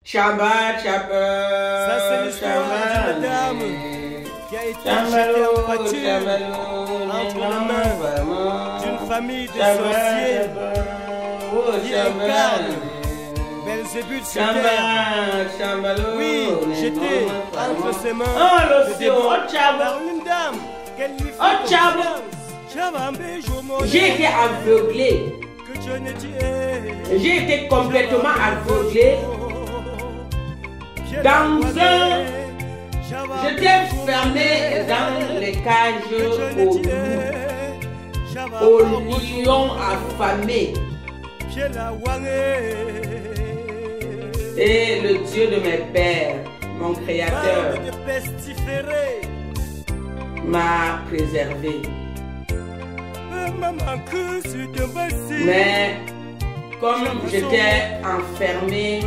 Chamba, Ça c'est l'histoire d'une dame qui a été jetée en pâture entre les mains d'une famille de sorciers qui incarne Belzébuth sur terre. Oui, j'étais entre ses mains de démon par une dame qu'elle lui fait confiance. J'ai été aveuglé. J'ai été complètement aveuglé. J'étais fermé dans les cages aux lions affamés. Et le Dieu de mes pères, mon Créateur, m'a préservé. Mais comme j'étais enfermé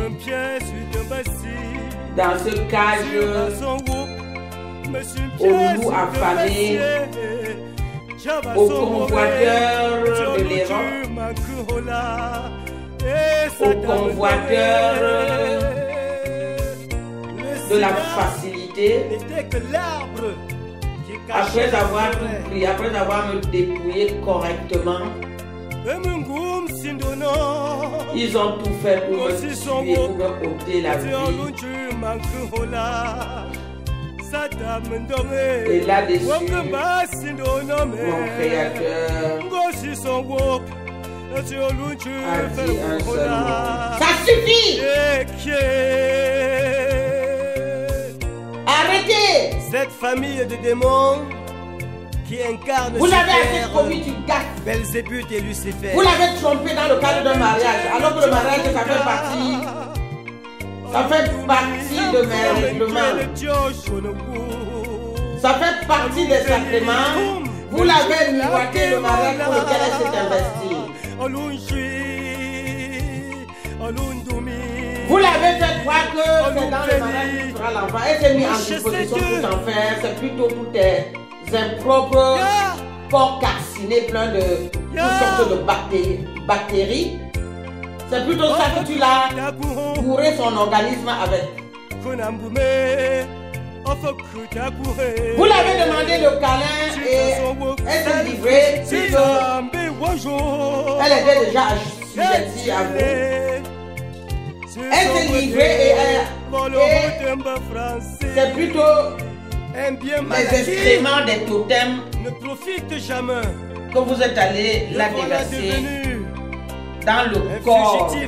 dans ce cage aux loups affamés, aux convoiteurs de l'errant, aux convoiteurs de la facilité, après avoir tout pris, après avoir me dépouillé correctement, ils ont tout fait pour me tuer, pour me ôter la vie. Et là-dessus, mon Créateur a dit un seul mot. Ça suffit! Arrêtez! Cette famille de démons qui incarne vous l'avez assez commis du gâte. Belzébuth et Lucifer. Vous l'avez trompé dans le cadre d'un mariage, alors que le mariage, ça fait partie de mes règlements. Ça fait partie des sacrements. Vous l'avez miroité le mariage pour lequel elle s'est investie. Vous l'avez fait croire que c'est dans le mariage qu'il fera l'enfant. Elle s'est mise en disposition tout en faire. C'est plutôt pour tes impropres porcs calcinés pleins de toutes sortes de bactéries. C'est plutôt ça que tu l'as bourré son organisme avec. Vous l'avez demandé le câlin et elle s'est livrée. Elle était déjà assujettie à vous. Elle s'est livrée et c'est plutôt les excréments des totems ne profite jamais que vous êtes allé la déverser dans le corps de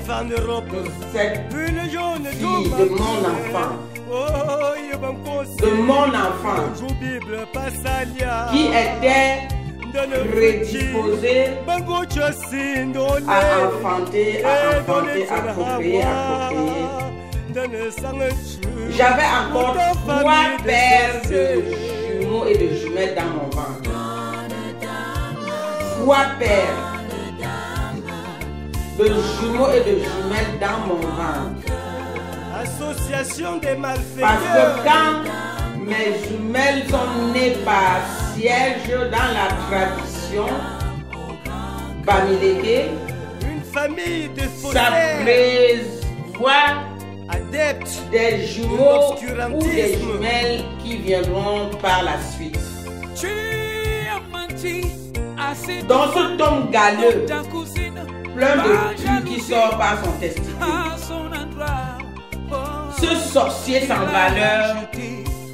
cette fille, de mon enfant. De mon enfant qui était prédisposé à enfanter, à procréer. J'avais encore 3 paires de jumeaux et de jumelles dans mon ventre. 3 paires de jumeaux et de jumelles dans mon ventre. Association des malfaiteurs. Parce que quand mes jumelles sont nées par siège dans la tradition Bamileke, une famille de ça prévoit adeptes des jumeaux ou des jumelles qui viendront par la suite. Dans ce tombe galeux, plein de pus qui sort par son testicule, ce sorcier sans valeur,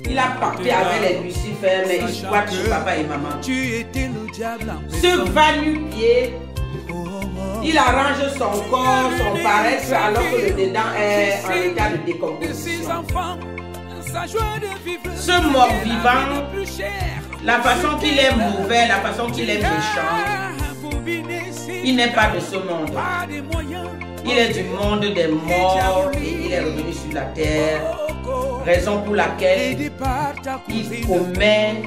il a pacté avec les Lucifer, mais il squatte chez papa et maman. Ce va-nu-pied, il arrange son corps, son paraître, alors que le dedans est en état de décomposition. Ce mort-vivant, la façon qu'il est mauvais, la façon qu'il est méchant, il n'est pas de ce monde. Il est du monde des morts et il est revenu sur la terre. Raison pour laquelle il commet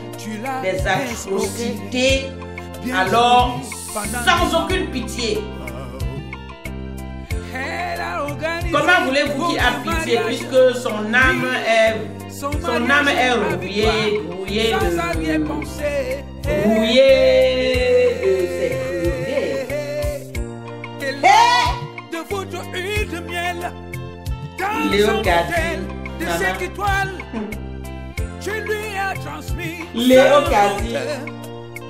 des atrocités alors sans aucune pitié. Comment voulez-vous qu'il a pitié puisque son âme est rouillée de ses crudés. De votre huile de miel Léo Kati, Léo Kati,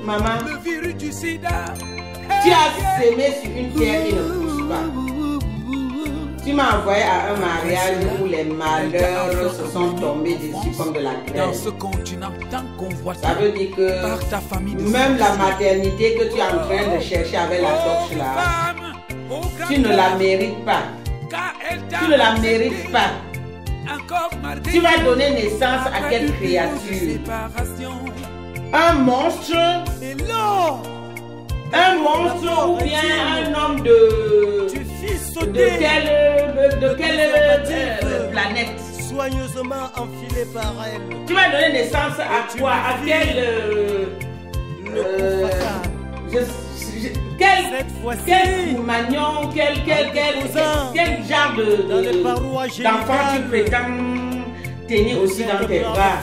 maman, le virus du sida. Tu as semé sur une terre qui ne pousse pas. Tu m'as envoyé à un mariage où les malheurs se sont tombés dessus comme de la Dans grêle. ce continent, tant qu'on voit Ça veut dire que par ta famille de même la maternité que tu es en train de chercher avec la torche là, tu ne la mérites pas. Tu ne la mérites pas. Tu vas donner naissance à quelle créature? Un monstre? Un monstre ou bien un homme de quelle planète? Soigneusement enfilé par elle. Tu vas donner naissance à quoi? À quel magnon, quel genre d'enfant tu prétends tenir aussi dans tes bras?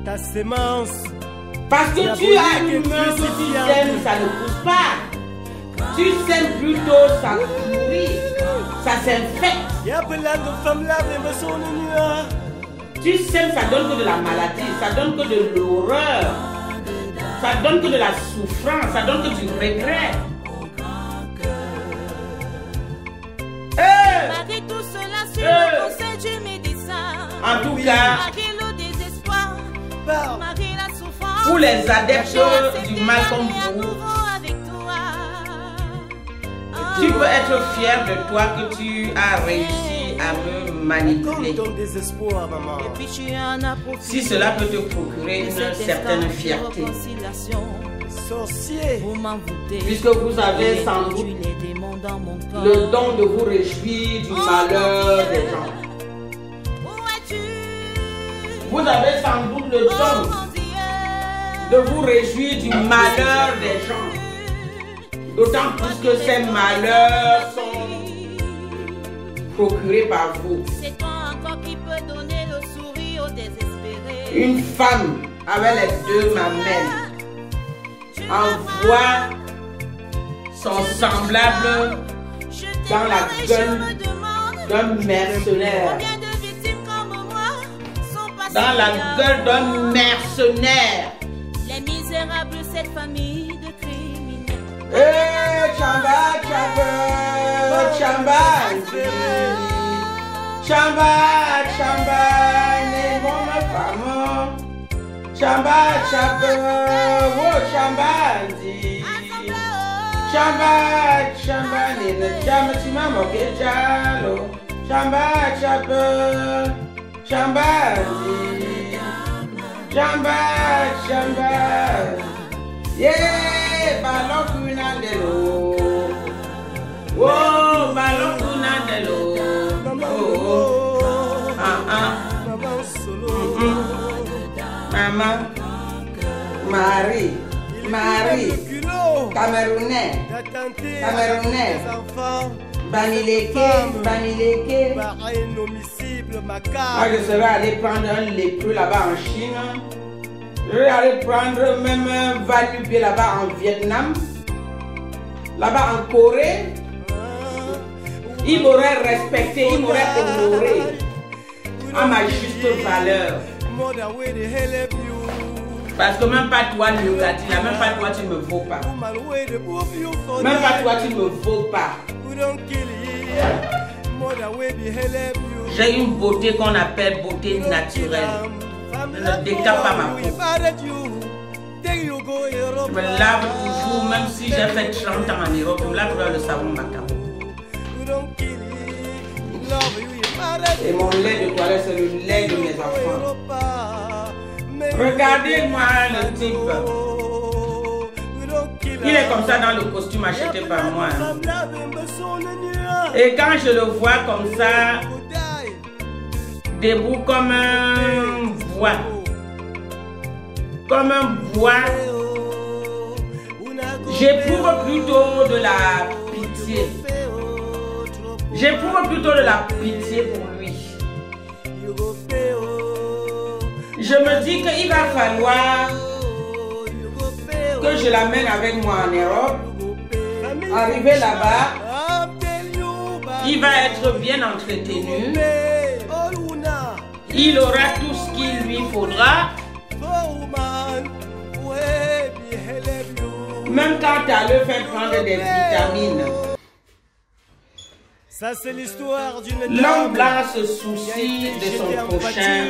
Ta sémence. Parce que tu as une main que tu sèmes, ça ne pousse pas. Tu sèmes plutôt, ça pourrit, ça s'infecte. Tu sèmes, ça donne que de la maladie, ça donne que de l'horreur, ça donne que de la souffrance, ça donne que du regret. Malgré tout cela, sur le conseil du médecin, En tout cas, malgré le désespoir, malgré la souffrance, pour les adeptes du mal comme à vous, nouveau avec toi. tu peux être fier de toi que tu as réussi à me manipuler. Désespoir, maman. Et puis tu en as profité. Si cela peut te procurer une certaine fierté. Sorcier. Vous m'envoûtez. Puisque vous avez sans doute les démons dans mon corps. le don de vous réjouir du malheur des gens. Où es-tu? Vous avez sans doute le Oh don mon Dieu. de vous réjouir du malheur des gens. D'autant plus que ces malheurs sont procurés par vous. C'est toi encore qui peut donner le sourire aux désespérés. Une femme avec les deux mamelles envoie son semblable dans la gueule d'un mercenaire. Dans la gueule d'un mercenaire. Les misérables, cette famille de criminels. Chamba, chamba, chamba, chamba, chamba, les bonnes femmes. Chamba, chamba, oh chamba, chamba, chamba, les chamba, tu m'as moqué, chalo. Chamba, chamba, chamba, chamba, chamba, yeah, ballon kunandelo, oh, ballon kunandelo, oh, maman, Marie, Camerounais, Banileke. Moi, je serais allé prendre un lépreux là-bas en Chine. Je vais aller prendre même un valupier là-bas en Vietnam. Là-bas en Corée. Il m'aurait respecté, il m'aurait honoré à ma juste valeur. Parce que même pas toi, Nugati, même pas toi, tu ne me vaux pas. Même pas toi, tu ne me vaux pas. J'ai une beauté qu'on appelle beauté naturelle. Je ne décape pas ma peau. Je me lave toujours, même si j'ai fait 30 ans en Europe, je me lave dans le savon Macao. Et mon lait de toilette, c'est le lait de mes enfants. Regardez-moi le type. Il est comme ça dans le costume acheté par moi. Et quand je le vois comme ça, debout comme un bois. Comme un bois. J'éprouve plutôt de la pitié. J'éprouve plutôt de la pitié pour lui. Je me dis qu'il va falloir que je l'amène avec moi en Europe. Arrivé là-bas, Il va être bien entretenu. Il aura tout ce qu'il lui faudra. Même quand tu as le fait prendre des vitamines. Ça, c'est l'histoire d'une L'homme blanc se soucie de son prochain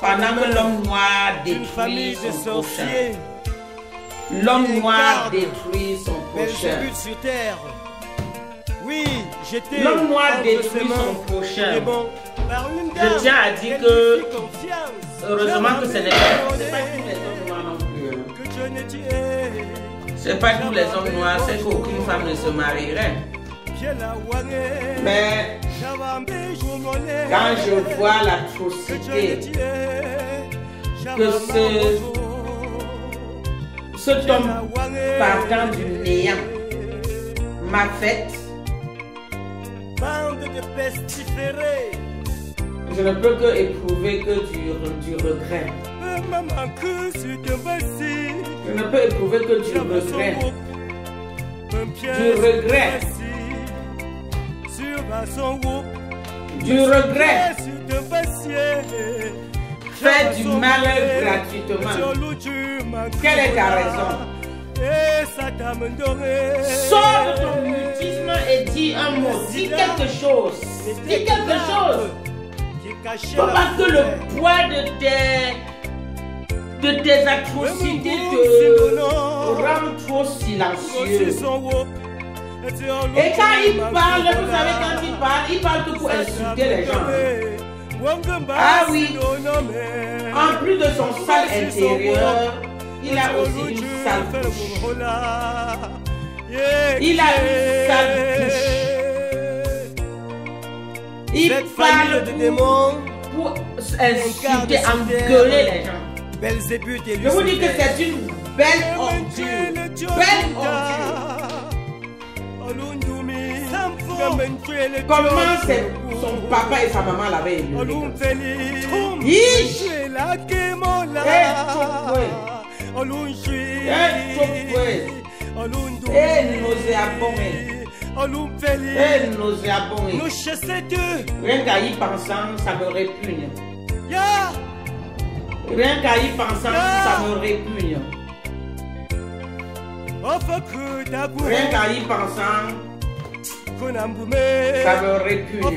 pendant que l'homme noir détruit son prochain. L'homme noir détruit son prochain. Oui, j'étais l'homme noir détruit son prochain. Je tiens à dire que, heureusement que ce n'est pas tous les hommes noirs non plus. Ce n'est pas tous les hommes noirs, c'est qu'aucune femme ne se marierait. Mais quand je vois l'atrocité que cet homme partant du néant m'a faite, je ne peux que éprouver que du regret. Je ne peux éprouver que du regret. Du regret. Du regret. Faire du mal gratuitement. Quelle est ta raison? Sors de ton mutisme et dis un mot. Dis quelque chose. Dis quelque chose. Faut pas que le poids de tes atrocités te rende trop silencieux. Et quand il parle, vous savez, quand il parle que pour insulter les gens. Ah oui, en plus de son sale intérieur, il a aussi une sale bouche. Il a une sale bouche. Il parle pour insulter, engueuler les gens. Je vous dis que c'est une belle ordure. Belle ordure. Comment son papa et sa maman l'avaient élevé. Rien qu'à y pensant, ça me répugne. Rien qu'à y pensant, ça me répugne. Rien qu'à y pensant, ça me répugne. Ok.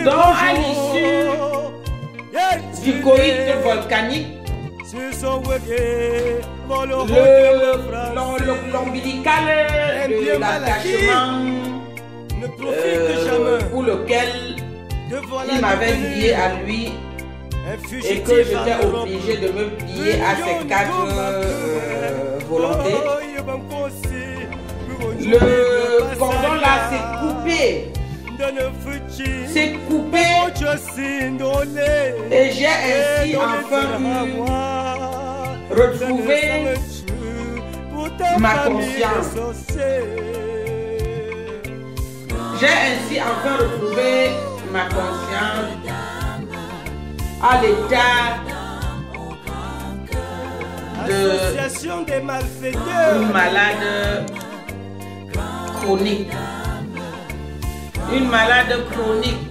Donc, à l'issue du coït volcanique, l'ombilical de l'attachement pour lequel il m'avait lié à lui et que j'étais obligé de me plier à ses 4 volontés. Le cordon là s'est coupé. C'est coupé et j'ai ainsi enfin retrouvé ma conscience. J'ai ainsi enfin retrouvé ma conscience à l'état d'une malade chronique. Une malade chronique.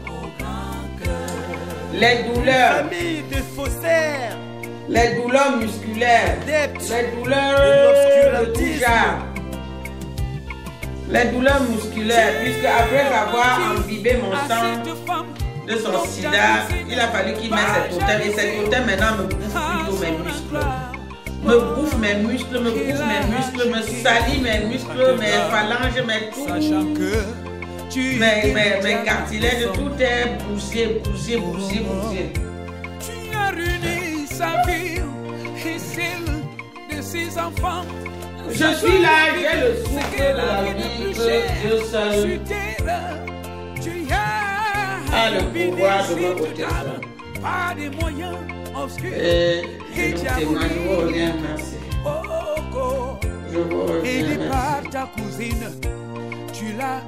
Les douleurs musculaires, les douleurs de tout genre. Les douleurs musculaires, puisque après avoir imbibé mon sang de son sida, il a fallu qu'il mette cet totem. Et cet totem maintenant me bouffe plutôt mes muscles. Me bouffe mes muscles, me bouffe mes muscles, me salit mes muscles, mes phalanges, mes tout. Mes cartilages, tout est bousillé. Tu as ruiné sa vie et celle de ses enfants. Je suis là, j'ai le souffle de la vie que Dieu seul a le pouvoir de me protéger. Par des moyens obscurs. Et je vous reviens, merci. Je vous reviens, merci. Par ta cousine, tu l'as